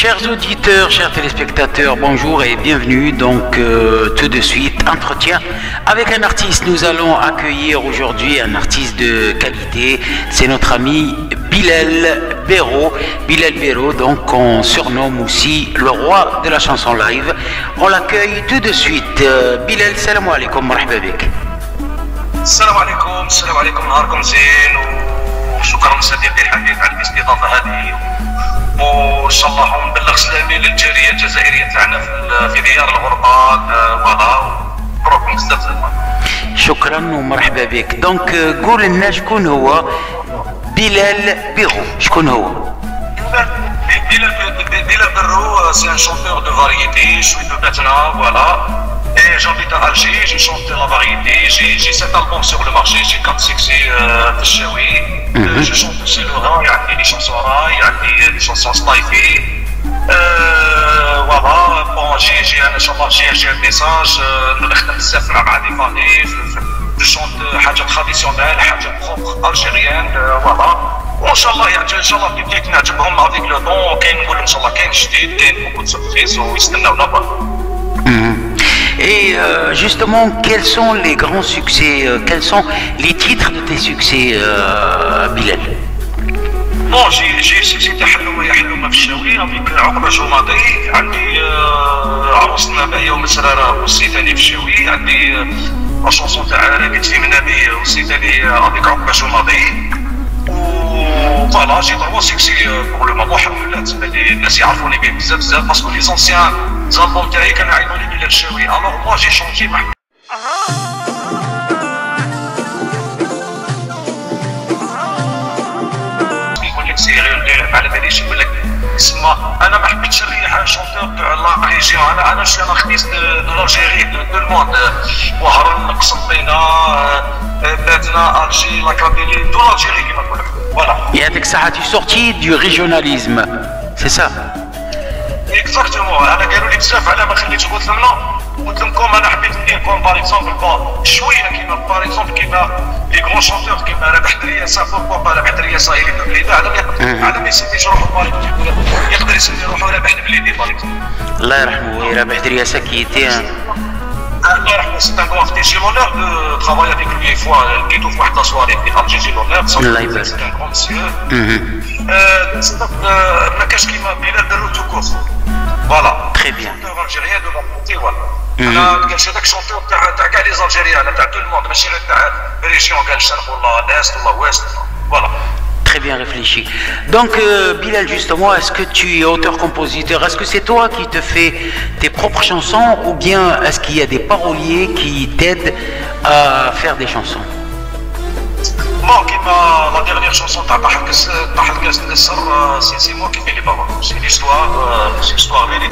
Chers auditeurs, chers téléspectateurs, bonjour et bienvenue. Donc tout de suite, entretien avec un artiste. Nous allons accueillir aujourd'hui un artiste de qualité. C'est notre ami Bilal Béro. Bilal Béro, donc on surnomme aussi le roi de la chanson live. On l'accueille tout de suite. Bilal, salam alaikum, marhaba bik. السلام عليكم نهاركم زين وشكرا صديقي الحبيب على الاستضافه هذه وان شاء الله نبلغ سلامي للجاليه الجزائريه تاعنا في ديار الغربه فوالا نشكركم بزاف زعما. شكرا ومرحبا بك. دونك قول لنا شكون هو بلال بيرو؟ شكون هو؟ Bilal Béro, c'est un chanteur de variété, je suis de Batna, voilà. Et j'habite à Alger, j'ai chanté la variété, j'ai 7 albums sur le marché, j'ai 4 succès de Chaoui. Je chante aussi le rap, il y a des chansons rail, il y a des chansons slifi. Voilà, bon, j'ai un message, nous نخدم بزاف مع des familles, je chante حاجة traditionnelle, حاجة propre algérienne, voilà. وان شاء الله ان شاء الله بديت نعجبهم افيك لو طون كاين نقول ان شاء الله كاين جديد كاين بوكو دو سوربريز ويستناونا برا. Et justement, quels sont les grands succès, quels sont les titres de tes succès, Bilal? بون جي سيتي حلومه يا حلومه في الشاوي افيك عقبه جماضي عندي عروسنا باهيه ومسراره وسي ثاني في الشاوي عندي لا شونسون تاع رابطتي من نبي وسي ثاني افيك عقبه جماضي. فوالا جي 3 سيكسي بور لو مومون الحمد لله تسمى لي الناس يعرفوني به بزاف بزاف باسكو لي زونسيان زالبوم تاعي كانوا يعيطوني بلال الشاوي الوغ موا جي شونتي مع يقول لك سيري ما على باليش يقول لك اسمع انا ما حبيتش نريح شونتور تاع لا ريجيون انا شي انا خديت دو لالجيري دو الموند وهران قسنطينه باتنا الجي لا كابيلي دو لالجيري كيما نقول لك. Et avec ça, tu es sorti du régionalisme, c'est ça? اكزاكتومون انا قالوا لي بزاف على ما خليتش قلت لهم لا قلت لكم انا حبيت نديركم باغ اكزومبل شويه كيما باغ اكزومبل كيما لي غرون شونتور كيما رابح درياسه بوركوا با رابح درياسه اللي في بليده على ما يسميش روحو باغ يقدر يسمي روحو رابح البليدي باغ اكزومبل. الله يرحمه رابح درياسه كي ايتي الله يرحمه سي ان غران جي لونور دو ترافاي افيك لوي فوا لقيتو في واحد لا سواري في الجي جي لونور الله يبارك. سي ان غران مسيو ما كاش كيما بلال بيرو تو كور فوالا Très bien. الجيريان دو بارتي فوالا. انا كنمشي داك الشونتور تاع كاع لي زالجيريان تاع تو الموند ماشي غير تاع ريجيون كاع الشرق ولا الاست ولا ويست فوالا. Très bien réfléchi. Donc, Bilal, justement, est-ce que tu es auteur-compositeur? Est-ce que c'est toi qui te fais tes propres chansons ou bien est-ce qu'il y a des paroliers qui t'aident à faire des chansons? Bon, كيما لا ديرنيير شونسون تاع طاح الكاس السر سي مو كي في لي بارول سي ليستوار فيري.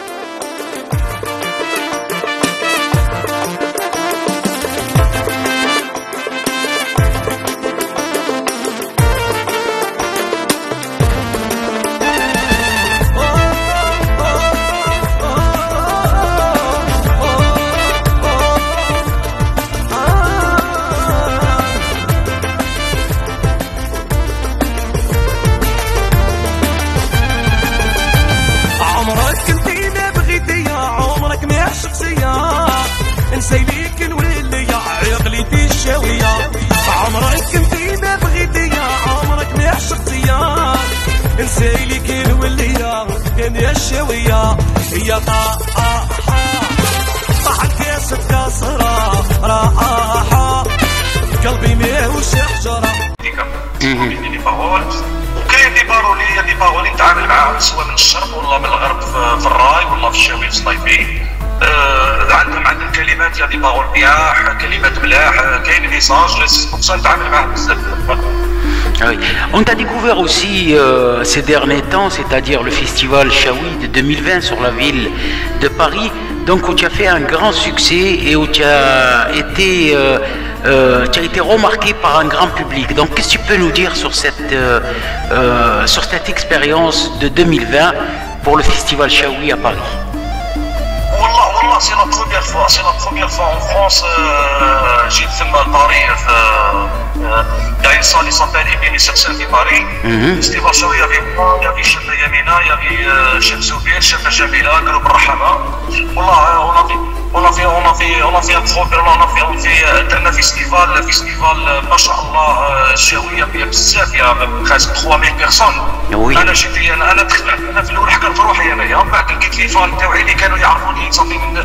نسيليك نولي يا عقليتي الشاوية عمرك كنتي ما بغيتي يا عمرك ما عشقتي نسيليك نولي يا الشاوية يا طاحة طاح الكاس بكاسرة راحة قلبي ماهوش حجرة. دي بارول وكاين دي بارولي دي بارولي نتعامل معاهم سواء من الشرق ولا من الغرب في الراي ولا في الشاوي في الصيفي. عندهم كلمات يا دي بارول بياح كلمات ملاح كاين ميساج بصح نتعامل معاهم بزاف. Oui. On t'a découvert aussi ces derniers temps, c'est-à-dire le festival Chaoui de 2020 sur la ville de Paris, donc où tu as fait un grand succès et où tu as été remarqué par un grand public. Donc qu'est-ce que tu peux nous dire sur cette expérience de 2020 pour le festival Chaoui à Paris? والله والله سي لا بروميير فوا en France. جيت ثم باريس il y a une salle qui s'appelle Ibn Saksan في باريس. فيستيفال شوي يافي شيخ يمينة يافي شيخ زبير شيخ جميلة قلوب الرحمة. والله on a fait un programme, on fait درنا فيستيفال ما شاء الله الشاوية فيها بزاف يا presque 3000 personnes. انا جيت انا دخلت انا في الاول حكرت روحي انايا من بعد لقيت لي فان تاوعي اللي كانوا يعرفوني صافي من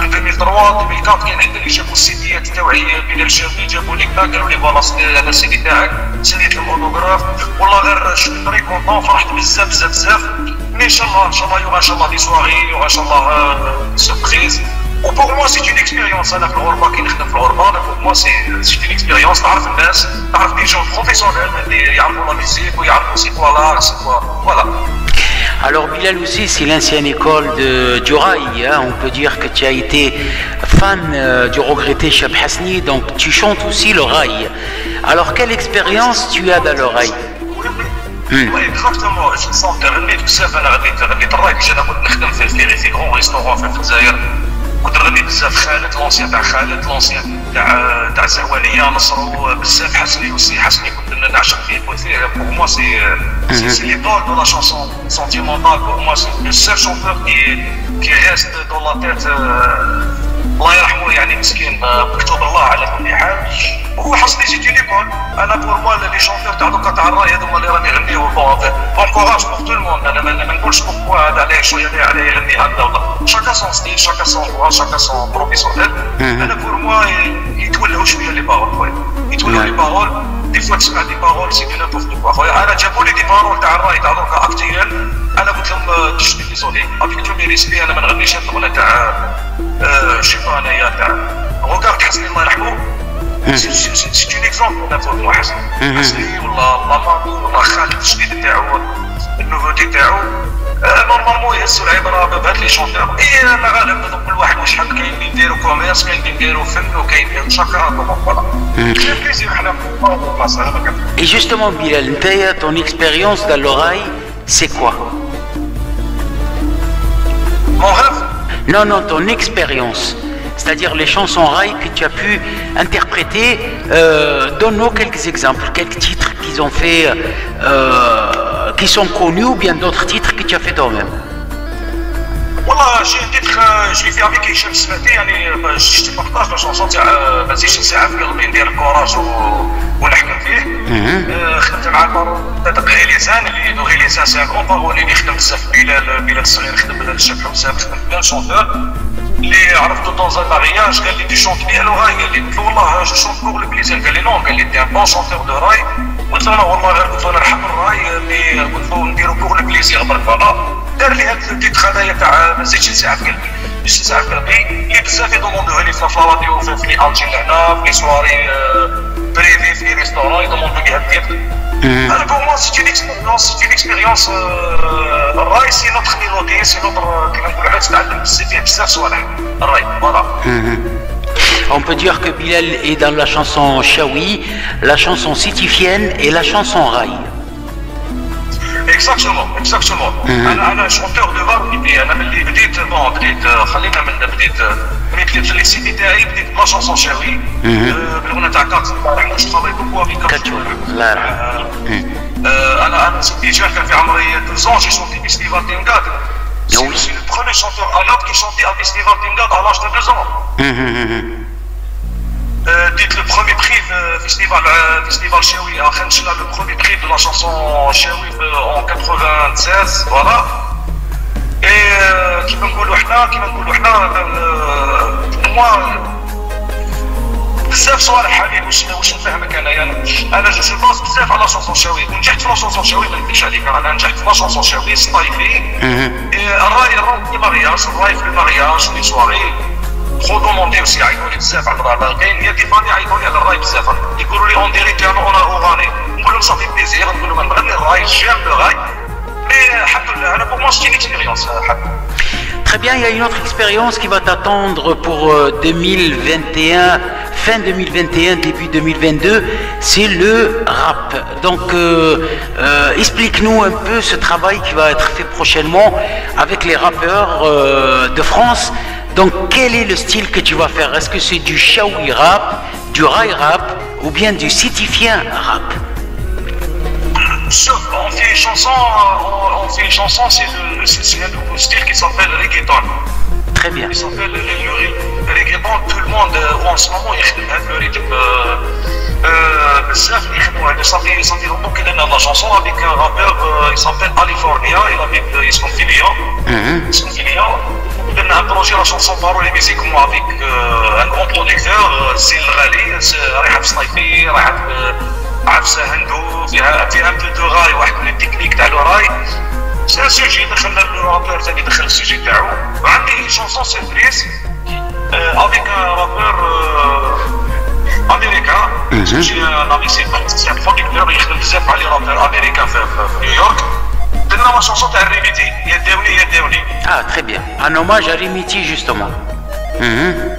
2003 2004 كاين عندنا اللي جابوا السيديات تاوعي بلال الشافي جابوا لي قالوا لي فوالا هذا السيدي تاعك سيديت الاوتوغراف. والله غير شفت طريق كونطون فرحت بزاف. مي ان شاء الله يوغا ان شاء الله دي سواري يوغا ان شاء الله سوربريز. وبور موا سي اون اكسبيريونس. انا في الغربه كي نخدم في الغربه بور موا سي اون اكسبيريونس. تعرف الناس تعرف دي جون بروفيسيونيل اللي يعرفوا لا ميوزيك ويعرفوا سي كوا لار سي كوا فوالا. Alors Bilal aussi, c'est l'ancienne école du rail, hein. On peut dire que tu as été fan du regretté Cheb Hasni, donc tu chantes aussi le rail. Alors quelle expérience tu as dans le rail? Oui, exactement. Je sens que غنيت بزاف. انا غنيت الراي باش انا كنت نخدم في غون ريستورون في الجزائر. كنت غنيت بزاف خالد لونسيان تاع خالد لونسيان تاع زهوانيه نصرو بزاف حسني وسي حسني كنت نعشق فيه كثير. بور موا سي ليدول دو لا شانسون سونتيمونتال. بور موا سي لو سيل شونتور كي ريست دو لا تيت. الله يرحمه يعني مسكين مكتوب الله على كل حال. وهو حسني جيت ليكول. انا بور موا لي شونتور تاع دوكا تاع الراي هذوما اللي راني يغنيو بون كوراج بور تو الموند. انا ما نقولش بوركوا هذا عليه شويه عليه يغني هكذا ولا شاكا سون ستيل شاكا سون فوا شاكا سون بروفيسيونيل. انا بور موا يتولهوا شويه لي بارول خويا يتولهوا لي بارول. دي فوا تسمع دي بارول سي دو نيمبورت كوا خويا. انا جابوا لي دي بارول تاع الراي تاع دوكا اكتيال. انا قلت لهم تشتي ديزولي افيك تو مي ريسبي. انا ما نغنيش هاد الاغنيه تاع شي با انايا تاع روكارد حسني الله يرحمه. سي اون اكزومبل نافوت حسني والله مامي والله خالد الجديد تاعو النوفوتي تاعو. نورمالمون يهزوا العبره بهاد لي شونتور. اي انا غالب كل واحد واش حاب. كاين اللي يديروا كوميرس كاين اللي يديروا فن وكاين شاكا فوالا. بليزير حنا Et justement Bilal, ton expérience dans l'oreille, c'est quoi? Mon rêve? Non, ton expérience. C'est-à-dire les chansons rail que tu as pu interpréter. Donne-nous quelques exemples, quelques titres qu'ils ont fait, qui sont connus ou bien d'autres titres que tu as fait toi-même. والله جي تيتر جي في افيك هشام السفاتي يعني باش تبارطاج لا شونسون تاع ما نزيدش نساعد في قلبي ندير الكوراج ونحكم فيه. خدمت مع غي لسان اللي غي لسان سي ان كون بارولي اللي خدم بزاف. بلال الصغير خدم بلال الشاب حسام خدم بلال شونتور اللي عرفتو دون ان مارياج. قال لي تي شونت بيان لو راي. قال لي قلت له والله جو شونت بور لو بليزير. قال لي نون. قال لي تي ان بون شونتور دو راي. قلت له والله غير قلت له نرحم الراي اللي قلت له نديرو بور لو بليزير برك فوالا. دار لي هاد التيتر هذايا تاع ما نزيدش نساعد في قلبي باش نساعد في قلبي اللي بزاف يدوموندوها لي في الراديو في لي الجي لهنا في لي سواري بريفي في لي ريستورون يدوموندو لي هاد التيتر. انا بور موا سي اون اكسبيريونس. الراي سي نوتر ميلودي سي نوتر كيما نقولوا حنا تتعلم فيه بزاف صوالح الراي فوالا. On peut dire que Bilal est dans la chanson Chaoui, la chanson sitifienne et la chanson rail. اكزاكتومون. انا شونتور دو فاريتي. انا ملي بديت خلينا من بديت في لي سيدي تاعي بديت بلا شونسون شاوي بالاغنيه تاع كاتس. جو ترافاي بوكو افيك كاتس الله يرحمه. انا ديجا كان في عمري 12 ans j'ai chanté Festival Timgad. C'est le premier chanteur arabe qui chantait à Festival Timgad à l'âge de 2 ans. Dites le premier prix Festival Chaoui à Khenchla, le premier prix de la chanson Chaoui en 96, voilà. Et qui me نقولوا حنا moi بزاف صوالح حبيبي واش نفهمك انا جو سو باس بزاف على شونسون شاوي. ونجحت في لا شونسون شاوي ما نكذبش عليك. انا نجحت في لا شونسون شاوي ستايفي. الراي في المارياج الراي في المارياج لي سواري trop demandé aussi عيطولي بزاف على الراي. كاين هي دي فاني عيطولي على الراي بزاف يقولوا لي اون ديريكت انا اغاني. نقول لهم صافي بليزير. نقول لهم نغني الراي جيم لو راي. مي الحمد لله انا بور موا سي اكسبيريونس. Très bien, il y a une autre expérience qui va t'attendre pour 2021, fin 2021, début 2022, c'est le rap. Donc, explique-nous un peu ce travail qui va être fait prochainement avec les rappeurs de France Donc quel est le style que tu vas faire? Est-ce que c'est du shawi rap, du rail rap ou bien du citifien rap? On fait une chanson, c'est un nouveau style qui s'appelle reggaeton. Très bien. Il s'appelle le reggaeton. Tout le monde en ce moment يخدم هذا le rythme بزاف يخدموا هذا. صافي longtemps qu'il est dans la chanson avec un rappeur il s'appelle California, il اسمه Filia. On a un projet la chanson parole et musique avec un grand producteur سي الغالي رايحه في صنيفي رايحه عفسه هندو فيها un peu de راي واحد من التكنيك تاع الراي. C'est un sujet, دخلنا الرابور ثاني دخل السوجي تاعو. وعندي شانسون سيربريز avec un rappeur امريكان. سي ان برودكتور يخدم بزاف على لي رابور امريكان في نيويورك. درنا لا شانسون تاع الريميتي يا داوني. Ah, très bien. Un hommage à Rimiti, justement.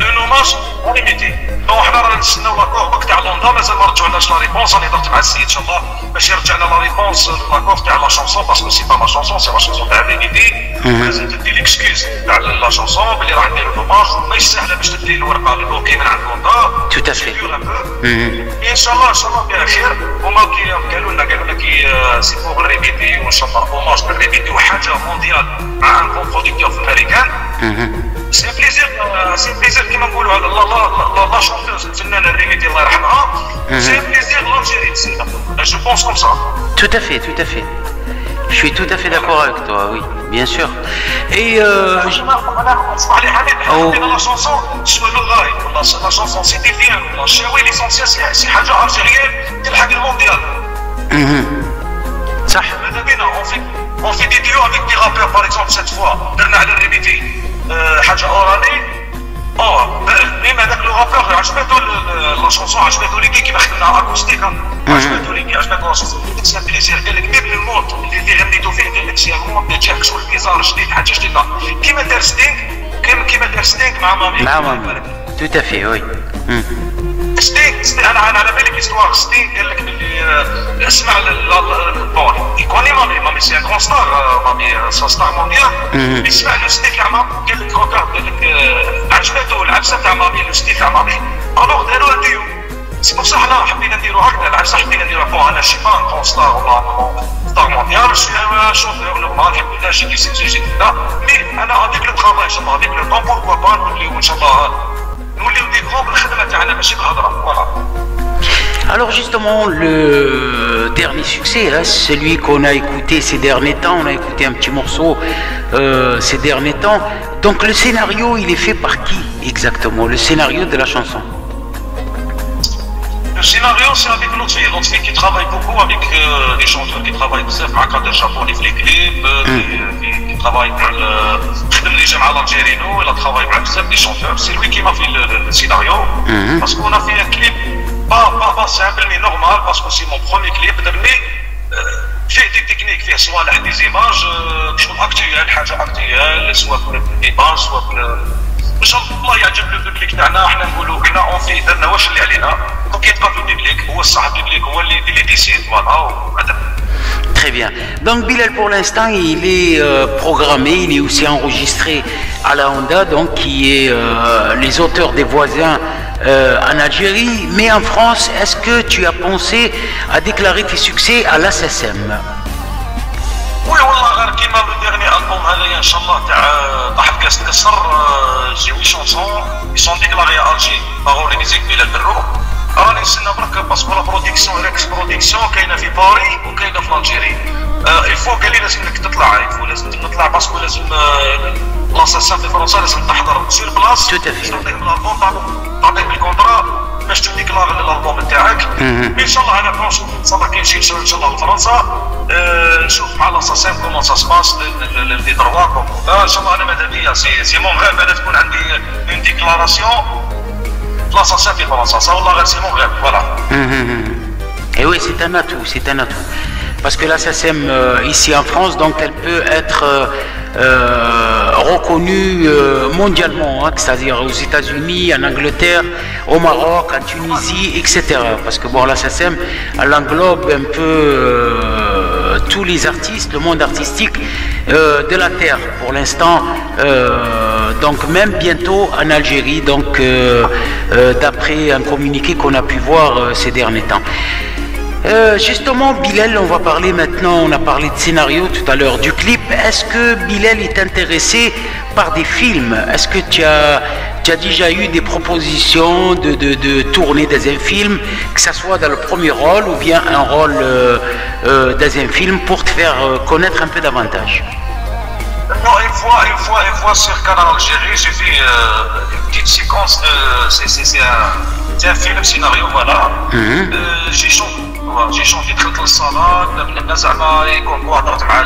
Un hommage à Rimiti. دونك حنا رانا نستناو لاكور تاع لوندا مازال ما رجعولناش لا ريبونس. راني هضرت مع السيد ان شاء الله باش يرجعنا لا ريبونس لاكور تاع لا شونسون باسكو سي با لا شونسون سي لا شونسون تاع ريميتي. لازم تدي ليكسكيوز تاع لا شونسون بلي راح نديرو لوماج. ماهيش سهله باش تدي الورقه البوكي من عند لوندا. Tout à fait. ان شاء الله فيها خير. هما قالوا لنا كي سي بوغ ريميتي وان شاء الله اوماج للريميتي وحاجه مونديال مع ان كون برودكتور في امريكان. سي بليزير كيما نقولوا هذا لا شونتوز الفنانه الريميتي الله يرحمها. سي بليزير لالجيري تسنى. جو بونس كوم سا. Tout à fait, tout à fait. Je suis tout à fait d'accord avec toi, oui, bien sûr. Et اسمح لي حبيبي لا شونسون شنو الغاي والله لا شونسون سيتي فيان والله الشاوي ليسونسيال سي حاجه الجيريان تلحق المونديال. صح. ماذا بينا اون في دي ديو افيك دي رابور باغ اكزومبل سيت فوا درنا على الريميتي حاجه اوراني. ميم هذاك لو رابور عجباتو لا شونسون عجباتو ليكي كيما خدمنا اكوستيك عجباتو ليكي عجباتو لا شونسون. سي بليزير قال لك ميم الموت اللي غنيتو فيه قال لك سي الموت ديال جاك شغل بيزار جديد حاجه جديده كيما دار ستينغ مع مامي. Tout à fait, oui. ستينغ انا على بالي استوار ستينغ قال لك باللي اسمع بون يكوني مامي سي ان كون ستار مامي ستار مونديال. يسمع لو ستيك تاع مامي قال لك قال لك عجباتو العبسه تاع مامي لو ستيك تاع مامي. الوغ داروا ديو سي بور صح حنا حبينا نديرو هكذا العبسه حبينا نديروها بون انا شي با كون ستار ولا ستار مونديال شي شوفور نورمال الحمد لله جي سي كذا. مي انا افيك لو ترافاي ان شاء الله افيك لو طون بوركوا با نوليو ان شاء الله نوليو دي كروب الخدمه تاعنا ماشي بالهضره. فوالا. Alors justement, le dernier succès, hein, celui qu'on a écouté ces derniers temps, on a écouté un petit morceau ces derniers temps. Donc le scénario, il est fait par qui exactement? Le scénario de la chanson? Le scénario, c'est avec Lotfi qui travaille beaucoup avec des chanteurs qui travaillent بزاف مع كادر جابوني في لي كليب qui travaille مع خدم لي جا مع لالجيرينو. il a travaillé مع بزاف دي chanteurs. C'est lui qui m'a fait le scénario parce qu'on a fait un clip pas simple mais normal parce que c'est mon premier clip درني فيه دي تكنيك فيه صوالح دي زيماج شغل اكتويال حاجه اكتويال سواء بالإيبان سواء ان شاء الله يعجب الببليك تاعنا. احنا نقولوا احنا اون في درنا واش اللي علينا دونك يبقى في الببليك هو الصح الببليك هو اللي ديسيد فوالا وهذا. Très bien. Donc Bilal pour l'instant il est programmé, il est aussi enregistré à la Honda, donc qui est les auteurs des voisins en Algérie, mais en France, est-ce que tu as pensé à déclarer tes succès à l'ASSM? وي والله غير كيما بالديرني البوم هذايا ان شاء الله تاع طاح كاس تكسر جي وي شونسون يسون ديكلاري الجي باغور لي ميزيك بلال برو. راني نستنى برك باسكو لا برودكسيون ريكس برودكسيون كاينه في باري وكاينه في الجيري. الفو قال لي لازمك تطلع الفو لازم تطلع باسكو لازم لاساسيون في فرنسا لازم تحضر سير بلاص. تعطيك الالبوم تعطيك الكونترا باش تديكلار الالبوم تاعك. ان شاء الله انا نشوف ان شاء الله كي نمشي ان شاء الله لفرنسا نشوف مع لاساسيون كومون سا سباس لي دروا ان شاء الله. انا ماذا بيا سي مون غيب انا تكون عندي اون ديكلاراسيون لاساسيون في فرنسا صا والله غير سي مون غيب فوالا. Et oui, c'est un atout, c'est un atout. Parce que la SACEM ici en France, donc elle peut être reconnue mondialement, hein, c'est-à-dire aux États-Unis, en Angleterre, au Maroc, en Tunisie, etc. Parce que bon, la SACEM, elle englobe un peu tous les artistes, le monde artistique de la terre pour l'instant. Donc même bientôt en Algérie, donc d'après un communiqué qu'on a pu voir ces derniers temps. Justement, Bilal, on va parler maintenant, on a parlé de scénario tout à l'heure, du clip. Est-ce que Bilal est intéressé par des films? Est-ce que tu as déjà eu des propositions de tourner dans un film, que ce soit dans le premier rôle ou bien un rôle dans un film pour te faire connaître un peu davantage? Non, une fois sur Canal Algérie, j'ai fait une petite séquence de. C'est un film, scénario, voilà. j'ai chanté دخلت للصالة بلا الناس زعما يكون هضرت مع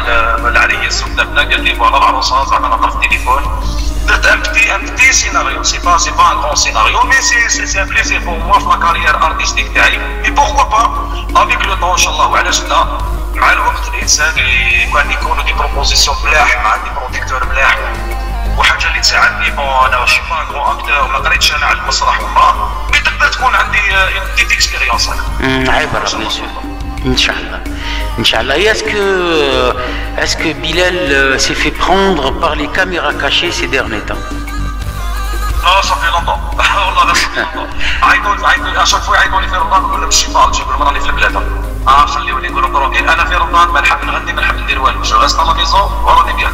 العريس وبلا قال لي فوالا العروسة زعما نهضر في التليفون درت ان بتي سيناريو سي با ان غران سيناريو مي سي ان بليزير بور موا في لا كارير ارتستيك تاعي اي بوركوا با افيك لو طون ان شاء الله وعلاش لا مع الوقت الانسان كان يكونوا دي بروبوزيسيون ملاح مع دي بروديكتور ملاح وحاجه اللي تساعدني بون انا ماشي با غران اكتور ما قريتش انا على المسرح ولا مي تقدر تكون عندي دي اكسبيريونس عبر bien sûr. Inch'Allah. Et est-ce que Bilal s'est fait prendre par les caméras cachées ces derniers temps? لا صافي لونطون والله عيطوا اشاك فوا يعيطوا لي في رمضان نقول لهم شي بال جيبوا المراني في البلاد خليو لي يقولوا بروكين انا في رمضان ما نحب نغني ما نحب ندير والو جو ريست لا ميزون وراني بيان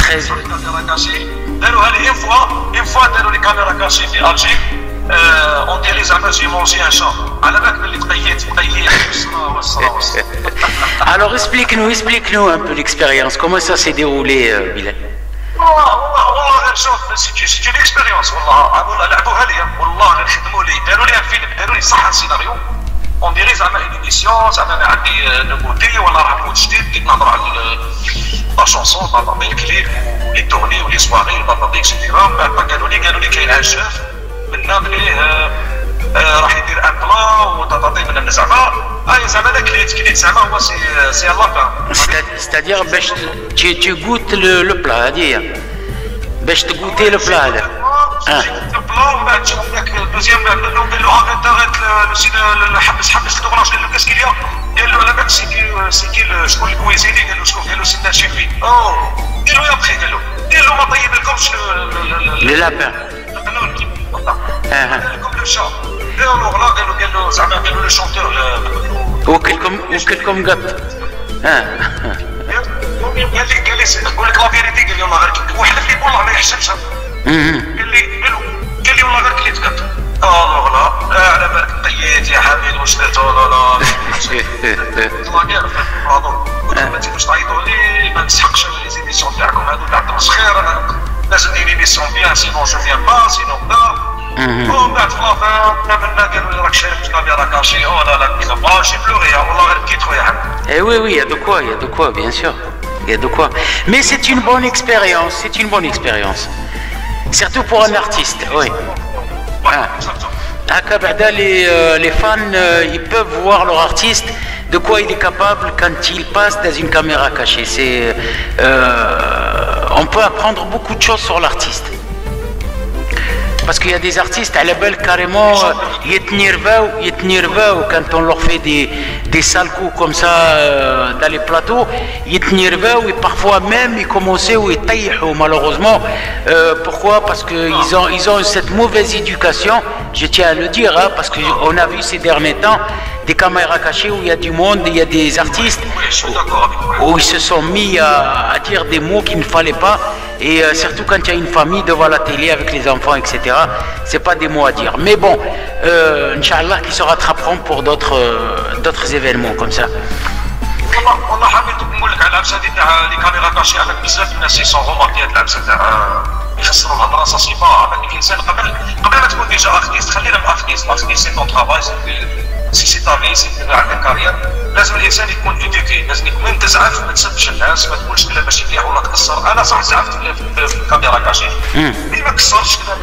كاميرا كاشي داروها لي اون فوا داروا لي كاميرا كاشي في الجي اون ديري زعما جي مونجي ان شا على بالك بلي تقيت والصرا Alors explique-nous un peu l'expérience, comment ça s'est déroulé Bilal? والله غير شوف سيتي اون اكسبيريونس والله لعبوها لي والله غير خدموا لي داروا لي فيلم داروا لي صح سيناريو اون ديري زعما اون ايميسيون زعما انا عندي نوبوتي ولا راه نموت جديد بديت نهضر على لا شونسون بابا الكليب ولي تورني ولي سواري بابا اكسيتيرا من بعد قالوا لي كاين عشاف منا مليه راح يدير ان بلان وتعطي من زعما زعما انا كليت زعما هو سي الله C'est-à-dire tu goûtes le plat هذه باش تغوتي لو بلا هذا البلا ومن بعد تشوف داك الدوزيام قال له انت حبس الدوغلاج قال له كاسكيليا قال له على بالك سيكي شكون الكويزيني قال له شكون قال له سيدنا شيفي قال له يا بخي قال له ما طيب لكمش لي لابان لكم لو شا قال له زعما قال له لو شونتور وكلكم قط قال لي نقول لك لا فيريتي قال لي والله غير وحلف لي والله ما يحسبش قال لي والله غير كليت قط والله على بالك قيت يا حبيبي واش درت لا كاع في البلاطو ما تجيبوش تعيطوا لي ما نسحقش لي زيديسيون تاعكم هادو تاع التمسخير انا لازم ندير ايميسيون بيان سينون جو فيان با سينون لا ومن بعد في لافان منا قالوا لي راك شارك في كاميرا كاشي لا كذا جي بلوري والله غير بكيت خويا حبيبي oui, il y a de quoi, bien sûr. Il y a de quoi. Mais c'est une bonne expérience. Surtout pour un artiste, oui. Les fans, ils peuvent voir leur artiste, de quoi il est capable quand il passe dans une caméra cachée. On peut apprendre beaucoup de choses sur l'artiste. Parce qu'il y a des artistes à la belle carrément يتنرفاو quand on leur fait des sales coups comme ça dans les plateaux يتنرفاو et parfois même ils commençaient ou يطيحوا malheureusement pourquoi parce que ils ont cette mauvaise éducation, je tiens à le dire parce qu'on a vu ces derniers temps des caméras cachées où il y a du monde, il y a des artistes où ils se sont mis à dire des mots qu'il ne fallait pas et surtout quand il y a une famille devant la télé avec les enfants etc, c'est pas des mots à dire mais bon Inch'Allah qui se rattraperont pour d'autres événements comme ça. والله حبيت نقول لك على العبسه هذه تاع لي كاميرا كاشي على بزاف الناس يسون روماركي هذه العبسه تاع يخسروا الهضره سا سي با هذاك الانسان قبل ما تكون ديجا ارتيست خلينا ارتيست سي طون طرافاي سي تا في سي عندك كارير لازم الانسان يكون ايديوكي لازم يكون تزعف ما تسبش الناس ما تقولش كلام ماشي مليح ولا تكسر انا صح زعفت في الكاميرا كاشي مي ما كسرتش كلام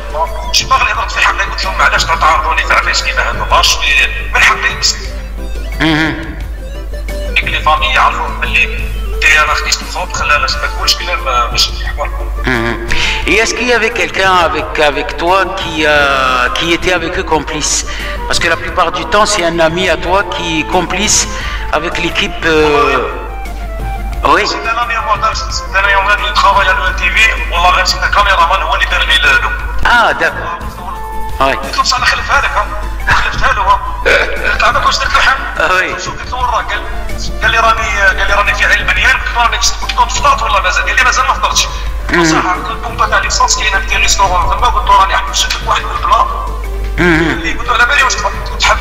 شي باغي هضرت في حقي قلت لهم علاش تعرضوني في عفايس كيما هذا ماش من حقي مسكين les familles يعرفوا باللي t'es un artiste propre خلاص ما تقولش كلام مش مليح. Et est-ce qu'il y avait quelqu'un avec toi qui était avec eux complice? Parce que la plupart du temps c'est un ami à toi qui est complice avec l'équipe Oui. C'est un ami à moi, c'est un ami à moi qui travaille à l'ETV, والله c'est un caméraman هو اللي دار لي له. Ah, d'accord. Oui. قلت له بصح نخلفها لك خلفتها له قلت له عندك واش درت له حال؟ وي. شوف قلت له وين راه قال لي راني في عين البنيان قلت له راني فطرت ولا مازال؟ قال لي مازال ما فطرتش. قلت له صح قلت له البومبا تاع ليسونس كاينه في ريستورون تما قلت له راني حبست لك واحد البلا. قال لي قلت له على بالي واش تحب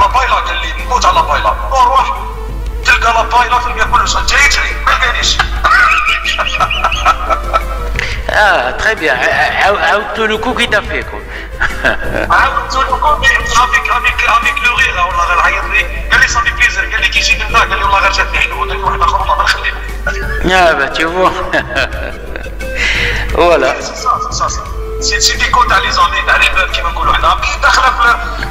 لا بايلا؟ قال لي نموت على لا بايلا. روح تلقى لا بايلا تلقى كلش جاي تجري ما لقانيش. Ah, très bien. Tout le coup qui t'a fait, quoi. عاودت له افيك لو ريغ والله غير عيط لي قال لي صافي بليزير قال لي كي يجي لنا قال لي والله غير جاتني حلوه قال لي واحد اخر والله ما نخليه. Ah, bah, tu vois. Voilà. سي ديكو تاع لي زوني تاع لي باب كيما نقولوا حنا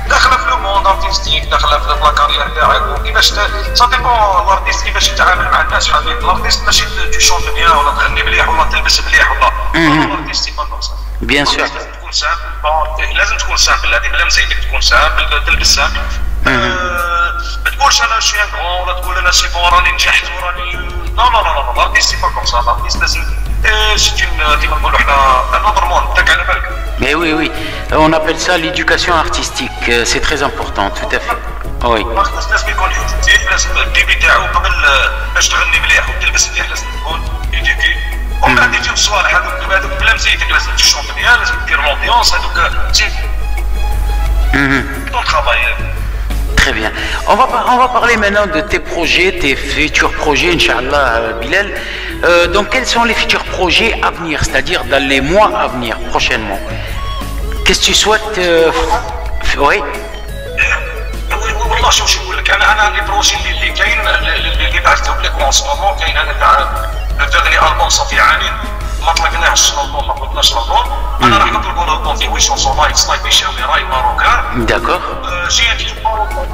داخله في لو موند ارتستيك داخله في لا كارير تاعك وكيفاش سا ديبون الارتيست كيفاش يتعامل مع الناس حبيبي الارتيست ماشي تو شونت بيان ولا تغني مليح ولا تلبس مليح ولا الارتيست سي با كوم سا. Bien sûr. لازم تكون سامبل هذيك لا مزيدك تكون سامبل تلبس سامبل. ما تقولش انا شي غران ولا تقول انا سي بون راني نجحت وراني لا لا لا لا الارتيست سي با كوم سا الارتيست لازم سي كيما نقولوا حنا ان اوتر موند تاك على بالك. Mais oui, oui. On appelle ça l'éducation artistique. C'est très important, tout à fait. Oui. الارتيست لازم يكون ايديوكي لازم الديبي تاعو قبل باش تغني مليح وتلبس مليح لازم تكون ايديوكي. ومن بعد يجيو الصوالح هذوك بلا مزيتك لازم تشونط مليح لازم دير لومبيونس هذوك زيد. طون ترافاي. Très bien. On va parler maintenant de tes projets, tes futurs projets, Inch'Allah, Bilal. Donc, quels sont les futurs projets à venir, c'est-à-dire dans les mois à venir, prochainement? Qu'est-ce que tu souhaites Oui. والله شوف نقول لك انا لي بروجي اللي كاين اللي بعثتهم لك اون سو مومون كاين انا تاع الدغني البوم صافي عامين ما طلقناهش الالبوم ما قلناش الالبوم انا راح نطلقوا الالبوم فيه شونسون لايف سلايد بيشاوي راي ماروكان. D'accord.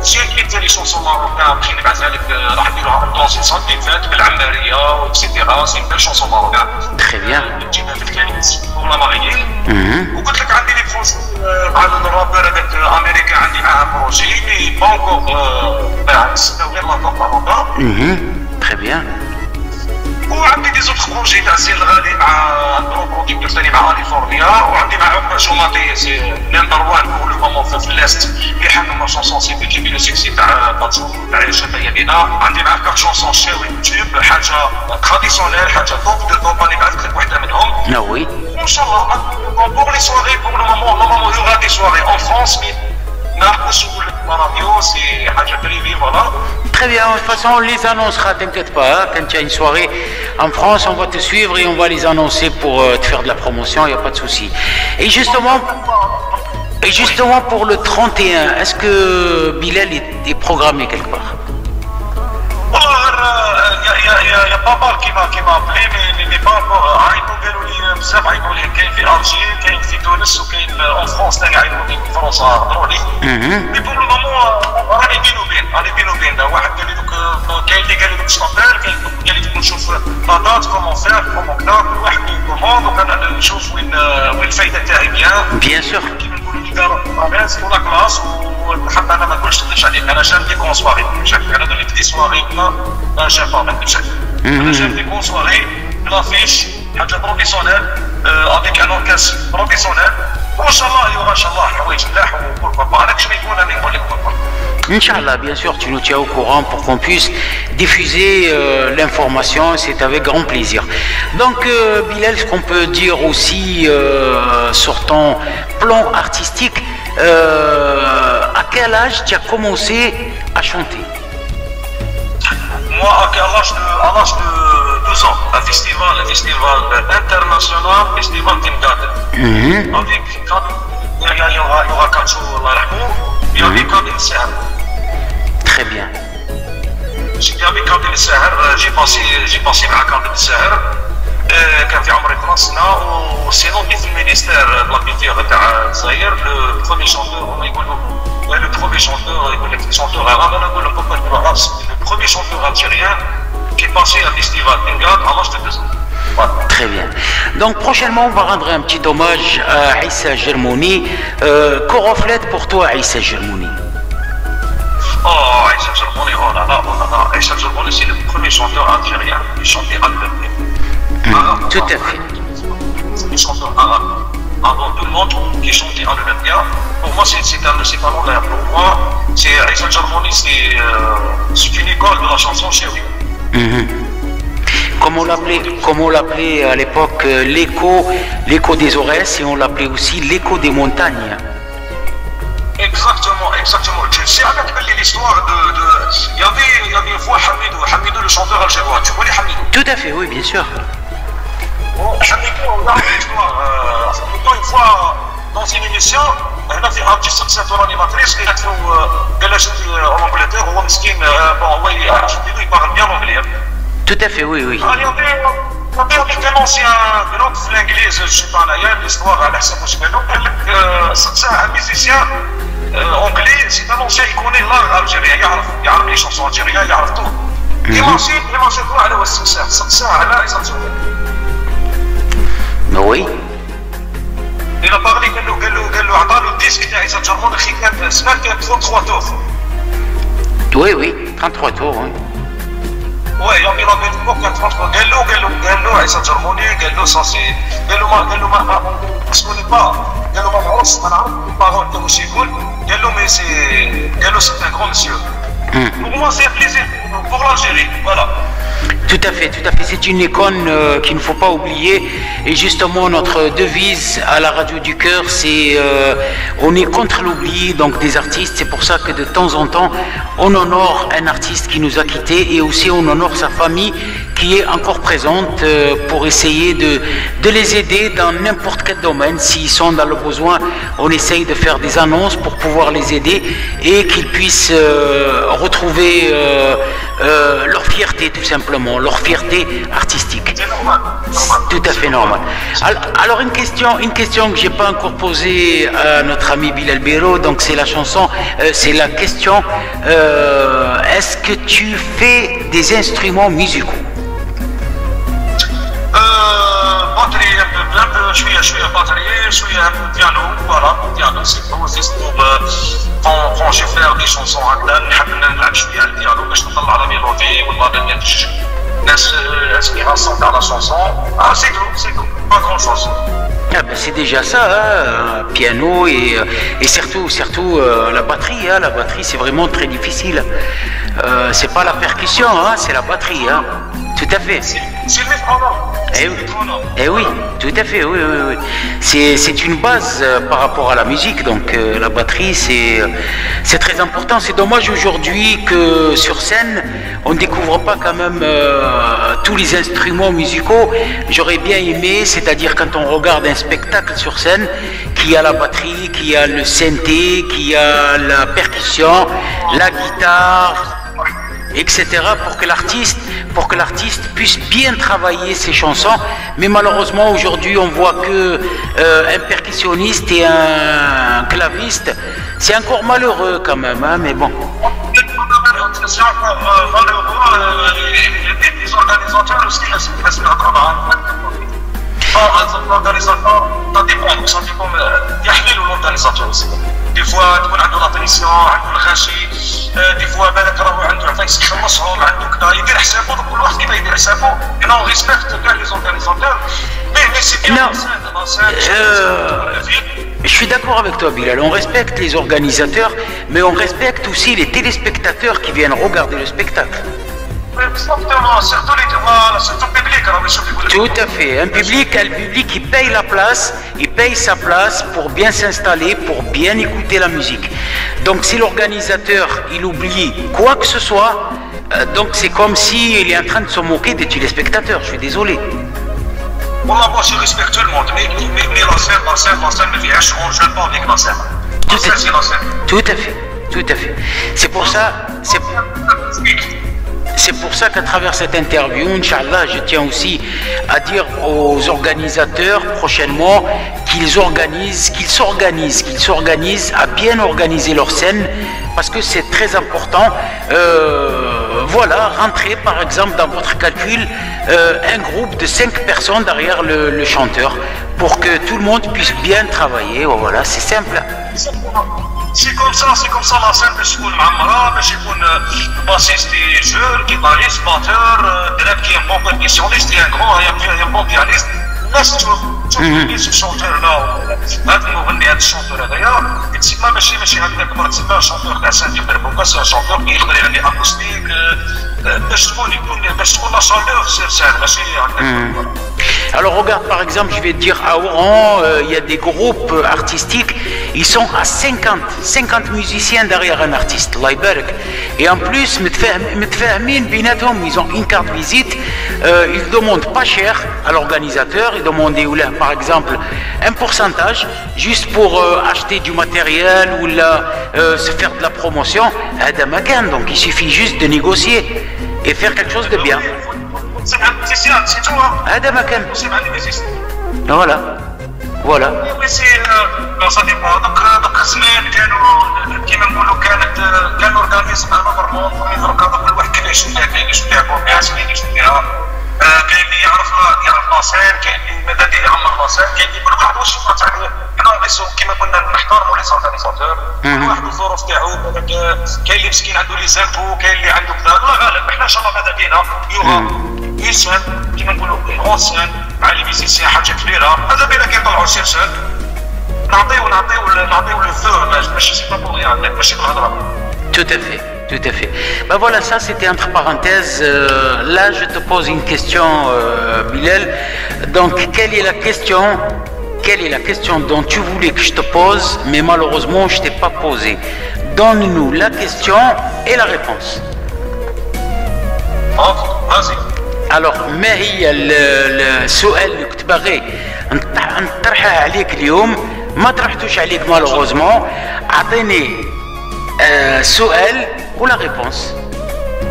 جي كليب تاع لي شونسون ماروكان باش نبعثها لك راح نديروها دون سي سانتيفات بالعماريه واكسيتيرا سي بيل شونسون ماروكان. Très bien. نجيبها في الكنيس ولا ماريين. وقلت لك عندي لي بروجي مع الرابر هذاك امريكا عندي معاه بروجي مي بونكور باع نستناو غير لا ماروكان. Très bien. وعندي دي زوتر بروجي تاع السي الغالي مع برو بروديكتور ثاني مع كاليفورنيا وعندي مع عقبه شوماطي سي نمبر 1 بور لو مومون في اللاست يحمل شونسون سي بيتي بي لو سيكسي تاع باتشو تاع الشفايه بينا عندي مع 4 شونسون شاوي يوتيوب حاجه تراديسيونيل حاجه توب دو توب راني بعثت لك وحده منهم. Ah oui. وان شاء الله بور لي سواري بور لو مومون نورمالمون يوغا دي سواري اون فرانس مي نعرفوش نقول لك راديو سي حاجه بريفي فوالا. Très bien, de toute façon on les annoncera, t'inquiète pas, hein. Quand il y a une soirée en France, on va te suivre et on va les annoncer pour te faire de la promotion, il n'y a pas de souci. Et justement pour le 31, est-ce que Bilal est programmé quelque part? يا بابا كيما بلي مي بابا عيطوا قالوا لي بزاف عيطوا لي كاين في الجير كاين في تونس وكاين اون فرونس ثاني عيطوا لي في فرنسا هضروا لي مي بور لو مومون راني بين وبين واحد قال لي دوك كاين اللي قال لي دوك شطابير كاين قال لي دوك نشوف لا دات كومون فير كومون كدا كل واحد يكوموند وكان نشوف وين الفايده تاعي بيان سور كيما نقولوا لي داروا الناس ولا كلاس وحتى انا ما نقولش نقدرش عليك انا جام دي كون سواري انا دوني دي سواري ما جام با ما نقدرش انا جام دي كون سواري لافيش حاجه بروفيسيونيل افيك ان اوركاس بروفيسيونيل وان شاء الله يورا ان شاء الله حوايج ملاح وبوركوا با انا كش ما يكون انا نقول لك بوركوا. Inch'Allah, bien sûr, tu nous tiens au courant pour qu'on puisse diffuser l'information, c'est avec grand plaisir. Donc, Bilal, ce qu'on peut dire aussi sur ton plan artistique, à quel âge tu as commencé à chanter? Moi, à l'âge de 12 ans, un festival international, festival Timgad. Avec il y aura Katsou, il y avait Kabil Seher. Très bien. J'étais avec Kabil Seher, j'ai passé مع Kabil Seher. كان في عمري 3 سنين وسينو في المينيستير لا كولتور تاع الجزائر لو برومي شونتور هما يقولوا لو برومي شونتور يقول لك شونتور عرب انا نقول لهم بوكو عرب لو برومي شونتور الجيريان qui est passé à festival Timgad à l'âge de 2 ans. Voilà. Très bien. Donc prochainement on va rendre un petit hommage à Issa Germouni. Que reflète pour toi Issa Germouni? Oh, Issa Germouni. Djermoni, oh là là, Aïssa Djermoni, c'est le premier chanteur algérien qui chantait arabe. Tout à fait. C'est un chanteur arabe. Avant tout le monde qui chantait en Olympia. Pour moi, c'est un honneur. Pour moi, Aïssa Djermoni, c'est une école de la chanson chérie. Comme on l'appelait à l'époque l'écho des Aurès, et on l'appelait aussi l'écho des montagnes. Exactement, exactement. Tu sais, avec l'histoire il y avait une fois Hamidou, le chanteur algérien. Tu connais Hamidou? Tout à fait, oui, bien sûr. Hamidou, on a une histoire. Une fois, dans une émission, on a fait un petit succès pour l'animatrice qui a fait en Angleterre, ou Miskin, bon, oui, il parle bien anglais. Tout à fait, oui, oui. Il y avait un ancien groupe l'anglais, je ne sais pas, il y a une histoire à la c'est un musicien anglais, c'est un ancien, il connaît l'art algérien, il y a les chansons algériennes, il y a tout. Il m'a dit quoi, alors, c'est là, ils ont oui. Il a parlé قال له الديسك تاع عيسى جرمون اخي كان سمعت 33 tours. Oui, oui, 33 tours, oui. Ouais, il a mis l'époque à 33. قال له عيسى جرموني قال له ça c'est قال له ما اسموني با قال له ما نعرفش البارول تاعو واش يقول قال له c'est un grand monsieur. Pour moi c'est un plaisir pour l'Algérie, voilà. Tout à fait, c'est une icône qu'il ne faut pas oublier. Et justement, notre devise à la radio du cœur, c'est on est contre l'oubli donc des artistes. C'est pour ça que de temps en temps, on honore un artiste qui nous a quittés, et aussi on honore sa famille qui est encore présente pour essayer de les aider dans n'importe quel domaine. S'ils sont dans le besoin, on essaye de faire des annonces pour pouvoir les aider et qu'ils puissent retrouver leur fierté, tout simplement, leur fierté artistique. C'est tout à fait normal. Alors une question que j'ai pas encore posée à notre ami Bilal Biro, donc c'est la chanson, c'est la question, est-ce que tu fais des instruments musicaux? Batterie, un peu, شوية batterie, شوية piano, voilà, piano, c'est tout, juste quand je fais des chansons هكذا نحب نلعب شوية على البيانو باش نطلع لا ميلودي ولا ناس inspiration تاع لا chanson. Ah, c'est tout, pas grand chose. Ah ben c'est déjà ça, hein, piano et surtout la batterie. Hein, la batterie c'est vraiment très difficile. C'est pas la percussion, hein, c'est la batterie. Hein. Tout à fait. C'est le métronome. Eh oui, tout à fait, oui. C'est une base par rapport à la musique, donc la batterie c'est très important. C'est dommage aujourd'hui que sur scène on ne découvre pas quand même tous les instruments musicaux. J'aurais bien aimé, c'est-à-dire quand on regarde un spectacle sur scène, qui a la batterie, qui a le synthé, qui a la percussion, la guitare, etc. pour que l'artiste puisse bien travailler ses chansons. Mais malheureusement aujourd'hui on voit que un percussionniste et un claviste, c'est encore malheureux quand même, hein, mais bon. C'est encore malheureux, les organisateurs aussi, c'est l'organisateur, ça dépend يحملوا l'organisateur aussi. Des fois تكون عنده لابريسيون، عنده الغاشي، دي فوا بالك راهو عنده عفايس يخلصهم، عنده كذا يدير حسابه، كل واحد كيما يدير حسابه. Et on respecte bien les organisateurs, mais c'est bien dans Je suis d'accord avec toi, Bilal. On respecte les organisateurs, mais on respecte aussi les téléspectateurs qui viennent regarder le spectacle. Exactement, surtout le public. Tout à fait. Un public qui paye la place, il paye sa place pour bien s'installer, pour bien écouter la musique. Donc si l'organisateur, il oublie quoi que ce soit, donc c'est comme s'il est en train de se moquer des téléspectateurs. Je suis désolé. Moi, je respecte tout le monde, mais la scène me vient, on ne joue pas avec la scène. Tout à fait. C'est pour ça... C'est pour ça qu'à travers cette interview, Inch'Allah, je tiens aussi à dire aux organisateurs prochainement qu'ils s'organisent à bien organiser leur scène, parce que c'est très important. Voilà, rentrer par exemple dans votre calcul un groupe de 5 personnes derrière le chanteur pour que tout le monde puisse bien travailler. Voilà, c'est simple. سي كوم سا لا سين باش تكون معمره، باش يكون باسيستي جون كيتاريست باتور دراب كي ان بون بيركسيونيست ان كرون ان بون بيانيست. الناس تشوف سو شونتور لا هذا المغني هذا الشونتور هذايا تسمى ماشي هكذاك مرة تسمى شونتور تاع سان دي بربوكا، سي شونتور كي يقدر يغني اكوستيك باش تكون لا شونتور سير سهل ماشي هكذاك. Alors regarde par exemple, je vais te dire à Oran, il y a des groupes artistiques, ils sont à 50 musiciens derrière un artiste, Allah يبارك. Et en plus, متفاهمين بيناتهم, ils ont une carte visite, ils demandent pas cher à l'organisateur, ils demandent par exemple un pourcentage juste pour acheter du matériel ou se faire de la promotion. هذا مكان, donc il suffit juste de négocier et faire quelque chose de bien. هذا مكان. Voilà. وي سي سا ديبون. دوك زمان كانوا كيما نقولوا كان اورغانيزم نورمال درك كل واحد كيفاش يلعبوا بها سمين يشوفها. كاين اللي يعرف لاسين، كاين اللي ماذا بيه يعمر لاسين، كاين اللي كل واحد واش يفرط عليه. حنا نقيسو كيما كنا نحترموا لي سورغانيزاتور، كل واحد الظروف تاعو. كاين اللي مسكين عنده لي زامبو، كاين اللي عنده كذا. الله غالب حنا ان شاء الله ماذا بينا يوغا يسهل كيما نقولوا غون سين مع لي ميزيسيان حاجه كبيره. هذا بينا كيطلعوا سيرسال نعطيو لو فو ماشي سي با بور ريان ماشي بالهضره. Tout à fait. Ben voilà, ça c'était entre parenthèses. Là, je te pose une question, Bilal. Donc, quelle est la question dont tu voulais que je te pose, mais malheureusement, je ne t'ai pas posée. Donne-nous la question et la réponse. Ok, vas-y. Alors, ما هي السؤال اللي كنت باغي نطرحه عليك اليوم ما طرحتوش عليك malheureusement. أعطيني سؤال ولا ريبونس،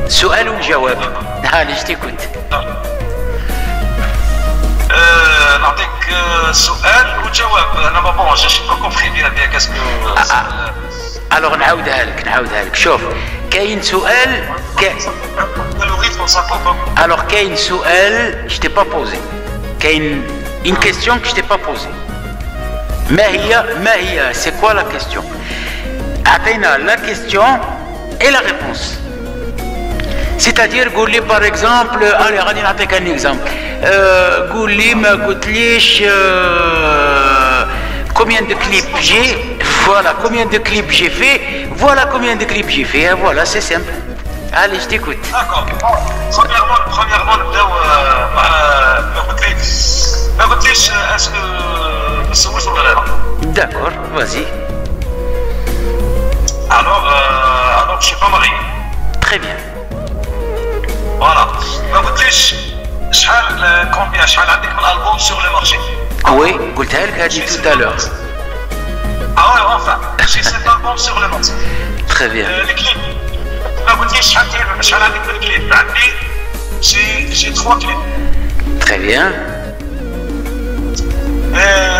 سؤال والجواب. هاني اش تيكوت. نعطيك سؤال وجواب. انا ما بون جي با كومبري بيان كاسكو. الوغ نعاودها لك. شوف كاين سؤال الوغ كاين سؤال je t'ai pas posé. كاين une question que je t'ai pas posée. ما هي c'est quoi la question؟ أعطينا la question et la réponse. C'est-à-dire قول لي par exemple allez غادي نعطيك un exemple. قول لي ما قلتليش combien de clips j'ai, voilà combien de clips j'ai fait, voilà combien de clips j'ai fait, voilà c'est simple. Allez, je t'écoute. D'accord. Premièrement نبداو مع ما قلتليش اسكو تزوج ولا لا. D'accord, vas-y. Alors je suis pas marié. Très bien. Voilà. ما قلتليش شحال عندك من البوم sur le marché. Oui, قلتها لك هذه tout à l'heure. Ah ouais, enfin, j'ai 7 albums sur le marché. Très bien. Les clips. ما قلتليش شحال عندك من كليب. عندي j'ai 3 clips. Très bien.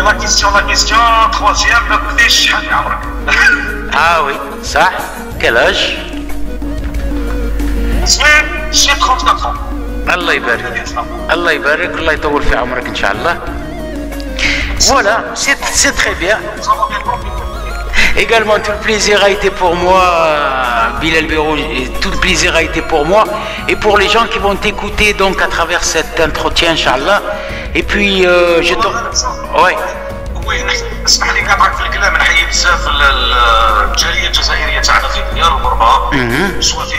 La question, troisième, ما قلتليش شحال عمرك. Ah oui, صح. Quel âge? J'ai 34 ans. الله يبارك. الله يبارك، الله يطول في عمرك إن شاء الله. Voilà, c'est très bien. Également, tout le plaisir a été pour moi, Bilal Béro, tout le plaisir a été pour moi et pour les gens qui vont t'écouter donc à travers cet entretien, Inch'Allah. Et puis, je te... Ouais. Oui, اسمح لي نقاطعك في الكلام. نحيي بزاف الجاليه الجزائريه تاعنا في ديار الغربه، سواء في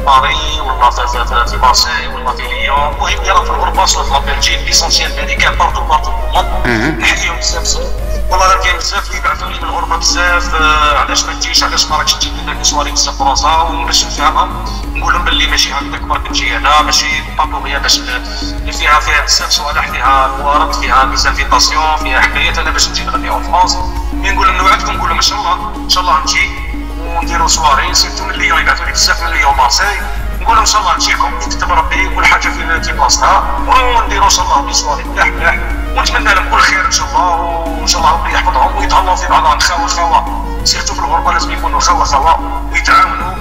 باريس ولا في مارسيل ولا في ليون، المهم يلا في الغربه سواء في لابلجيك ليسونسيال امريكان بارتو نحييهم بزاف. والله كاين بزاف اللي يبعثوا لي من الغربه بزاف علاش ما تجيش، علاش ما راكش تجي لنا سواري بزاف فرنسا، وباش نفهمهم نقول لهم باللي ماشي هكذاك برك نجي هنا، ماشي بابوغيا باش فيها بزاف صوالح، فيها كوارت، فيها ميزانفيتاسيون، فيها حكايات انا باش نجي نغني اون فرونس. مي نقول لهم نوعدكم، نقول لهم ان شاء الله نجي ونديروا سواري سيرتو من ليون، يبعثوا لي بزاف من ليون مارسيل، نقول لهم ان شاء الله نجيكم يكتب ربي كل حاجه في بلاصتها، ونديروا ان شاء الله دي سواري ملاح، ونتمنى لهم كل خير ان شاء الله، وان شاء الله ربي يحفظهم ويتهلاو في بعضهم خوا سيرتو في الغربه لازم يكونوا خوا ويتعاونوا.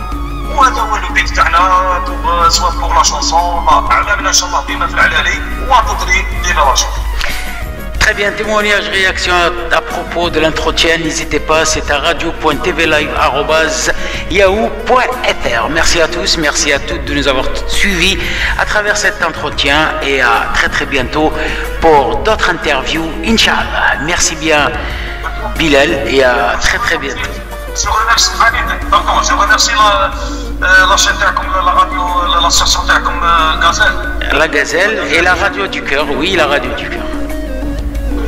وهذا هو البيت تاعنا سواء بوغ لا شونسون علمنا ان شاء الله بما في العلالي وطوطري ديفالاشي. Très bien, témoignage, réaction à propos de l'entretien, n'hésitez pas, c'est à radio.tvlive@yahoo.fr. Merci à tous, merci à toutes de nous avoir suivis à travers cet entretien et à très bientôt pour d'autres interviews, Inch'Allah. Merci bien Bilal et à très bientôt. Je remercie je remercie la chaîne la radio, l'association comme Gazelle. La Gazelle et la radio du cœur, oui, la radio du cœur.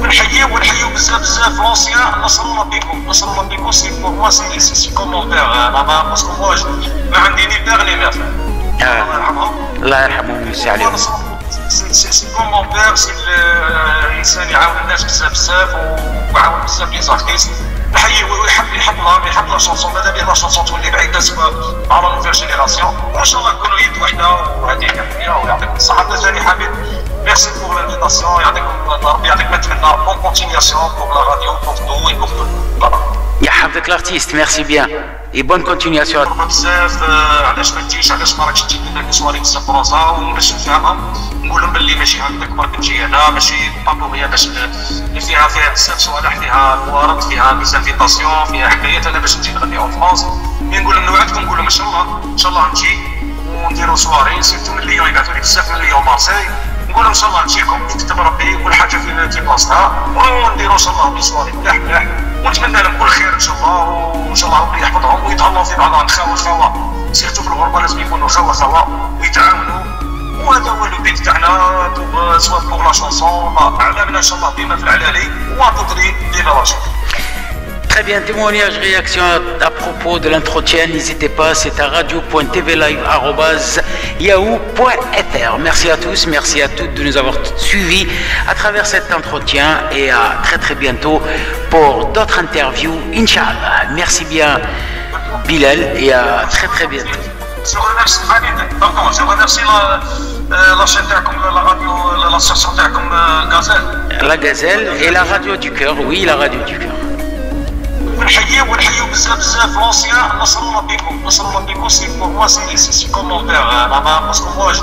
ونحييو بزاف لونسيان. نصر الله بكم سي بور موا سي كومونتير. انا باسكو موا ما عندي ني بير ني مير. الله يرحمهم. الله يرحمهم ويسع عليهم. سي كومونتير، سي الانسان يعاون الناس بزاف ويعاون بزاف لي زارتيست. نحييه ويحب لا شونسون. ماذا بيا لا شونسون تولي بعيده على نوفيل جينيراسيون، وان شاء الله نكونوا يد وحده. وهذه كافيه ويعطيكم الصحه. ثاني حميد merci pour l'invitation. ربي يعطيك ما نتمنى bonne continuation pour la radio, pour tout et pour tout. يحفظك l'artiste, merci bien et bonne continuation. بزاف علاش ما تجيش، علاش ما راكش تجي لنا كسواري بزاف روزا وباش نفهمهم نقول لهم باللي ماشي هكذاك برك نجي انا، ماشي بابوريا باش اللي فيها بزاف صوالح، فيها الورد، فيها ميزانفيتاسيون، فيها حكايات انا باش نجي نغني اون فرونس. مي نقول لهم نوعدكم، نقول لهم ان شاء الله نجي ونديروا صواري سيرتو من ليون يبعثوا لي بزاف من ليون مارسي. نقول ان شاء الله نجيكم يكتب ربي كل حاجه في بلاصتها ونديروا ان شاء الله بصواري ملاح ونتمنى لهم كل خير ان شاء الله. وان شاء الله ربي يحفظهم ويتهلاو في بعضهم خوا سيرتو في الغربه لازم يكونوا خوا ويتعاونوا. وهذا هو لو بيت تاعنا سواء بوغ لا شونسون. علمنا ان شاء الله ديما في العلالي وتدري ديما راشد. Très bien, témoignage, réaction à propos de l'entretien, n'hésitez pas, c'est à radio.tvlive@yahoo.fr. Merci à tous, merci à toutes de nous avoir suivis à travers cet entretien et à très bientôt pour d'autres interviews, Inch'Allah. Merci bien Bilal et à très bientôt. Je remercie la chaîne la radio, l'association comme Gazelle. La Gazelle et la radio du cœur, oui, la radio du cœur. ونحييو بزاف لونسيان. نصر الله بكم سي بور موا سي كومونتير. انا باسكو موا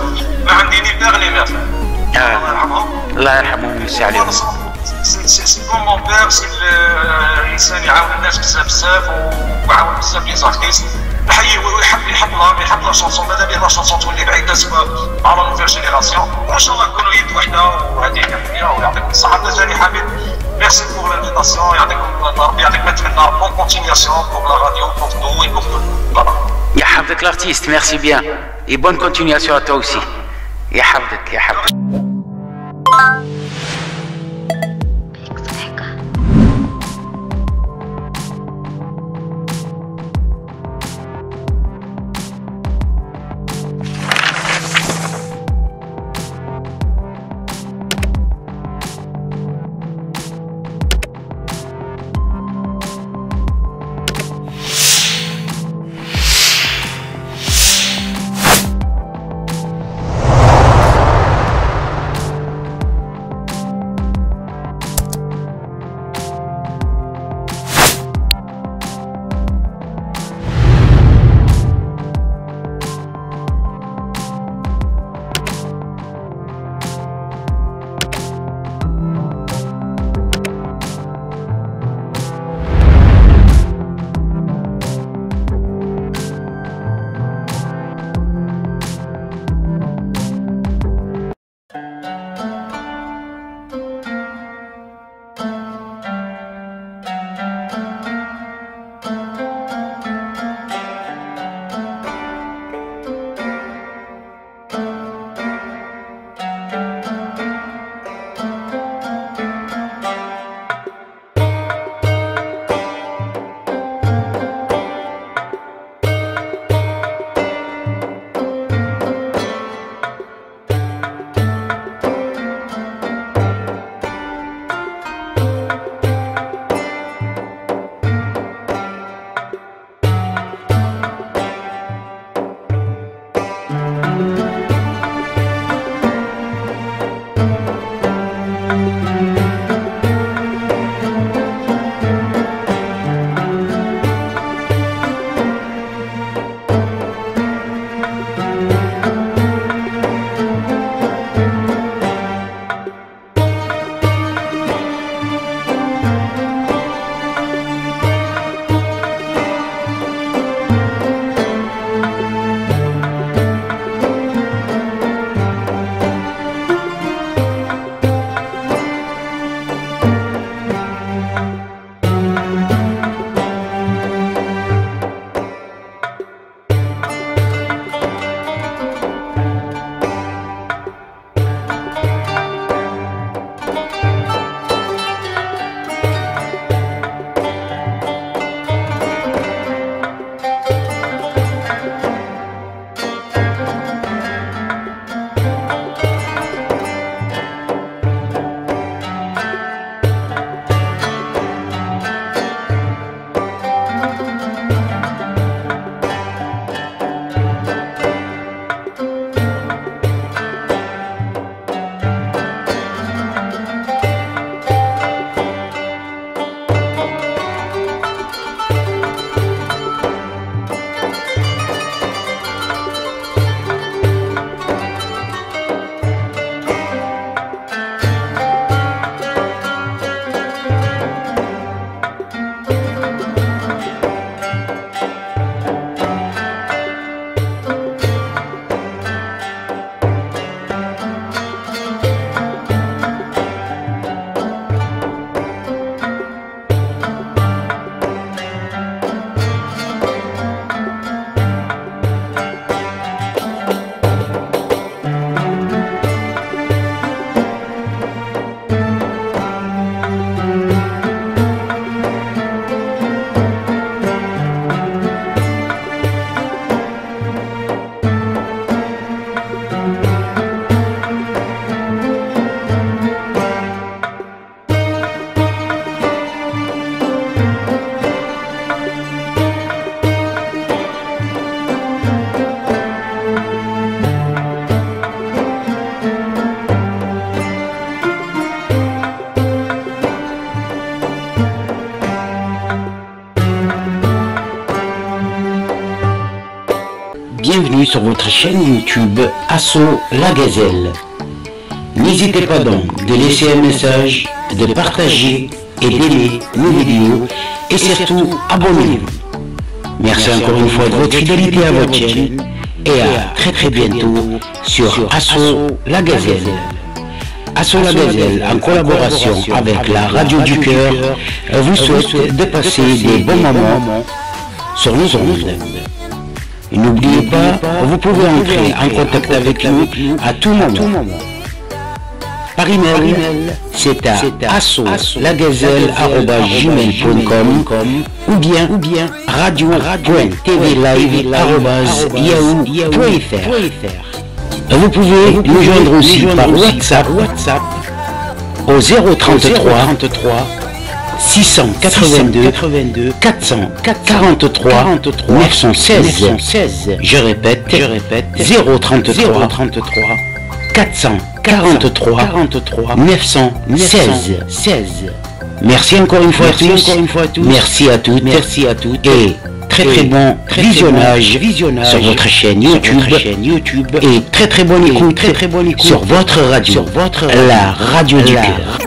ما عندي ني بير ني مير. الله يرحمهم. الله يرحمهم ويسع عليهم. سي كومونتير، سي الانسان يعاون الناس بزاف ويعاون بزاف لي زارتيست. نحييه ويحب لا شونسون. ماذا بيا لا شونسون تولي بعيده على نوفيل جينيراسيون، وان شاء الله نكونوا يد وحده. وهذه كافيه ويعطيكم الصحه. ثاني حميد merci pour l'invitation. ربي يعطيك ما نتمنى bonne continuation pour la radio, pour tout et pour tout. يحفظك l'artiste, merci bien et bonne continuation à toi aussi. يحفظك. bienvenue sur votre chaîne YouTube Assaut la Gazelle. N'hésitez pas donc de laisser un message, de partager et d'aimer nos vidéos et surtout abonnez-vous. Merci encore une fois de votre fidélité à votre chaîne et à très bientôt sur Assaut la Gazelle. Assaut la Gazelle, en collaboration avec la Radio du Cœur, vous souhaite de passer des bons moments sur nos ondes. Et n'oubliez pas, vous pouvez entrer en contact avec nous à tout moment. Par email, c'est à assaut-lagazelle@gmail.com ou bien radio.tvlive@yahoo.fr. Vous pouvez nous joindre aussi par WhatsApp au 033 682 443 916. Je répète 033 443 916. Merci encore une fois à tous. Merci à toutes. Et très bon visionnage sur votre chaîne YouTube et très bonne écoute sur votre radio, la Radio du Cœur.